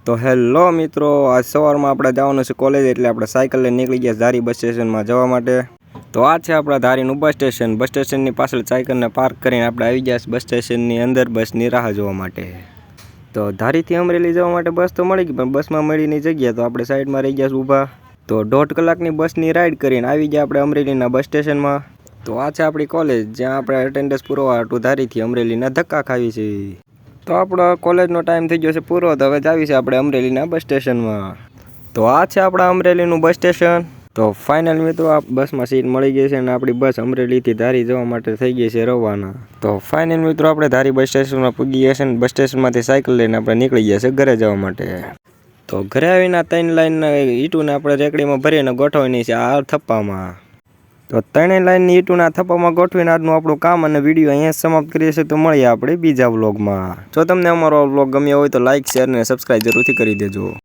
તો હેલો મિત્રો, આજ સવારમાં આપણે જવાનું છે કોલેજ, એટલે આપણે સાયકલ લઈને નીકળી ગયા ધારી બસ સ્ટેશનમાં જવા માટે. તો આ છે આપણા ધારીનું બસ સ્ટેશન. બસ સ્ટેશનની પાછળ સાયકલને પાર્ક કરીને આપણે આવી ગયા બસ સ્ટેશનની અંદર બસની રાહ જોવા માટે. તો ધારીથી અમરેલી જવા માટે બસ તો મળી ગઈ, પણ બસમાં મળીની જગ્યા તો આપણે સાઈડમાં રહી ગયા ઊભા. તો 1.5 કલાકની બસની રાઈડ કરીને આવી ગયા આપણે અમરેલીના બસ સ્ટેશનમાં. તો આ છે આપણી કોલેજ, જ્યાં આપણે અટેન્ડન્સ પૂરવા હાટુ ધારીથી અમરેલીના ધક્કા ખાવી છે. તો આપણો કોલેજનો ટાઈમ થઈ ગયો છે પૂરો, તો હવે જાવી છે આપણે અમરેલીના બસ સ્ટેશનમાં. તો આ છે આપણા અમરેલીનું બસ સ્ટેશન. તો ફાઇનલ મિત્રો, આ બસમાં સીટ મળી ગઈ છે અને આપણી બસ અમરેલીથી ધારી જવા માટે થઈ ગઈ છે રવાના. તો ફાઇનલ મિત્રો, આપણે ધારી બસ સ્ટેશનમાં પૂગી ગયા છે અને બસ સ્ટેશનમાંથી સાયકલ લઈને આપણે નીકળી ગયા છે ઘરે જવા માટે. તો ઘરે આવીને 3 લાઈનના ઈંટોને આપણે રેકડીમાં ભરીને ગોઠવવાની છે આ થપ્પામાં. તો 3 લાઈનની ઈંટોના થપ્પામાં ગોઠવીને આજનું આપણું કામ અને વિડીયો અહીંયા સમાપ્ત કરીએ છીએ. તો મળીએ આપણે બીજા વ્લોગમાં. જો તમને અમારો વ્લોગ ગમ્યો હોય તો લાઇક, શેર અને સબસ્ક્રાઈબ જરૂરથી કરી દેજો.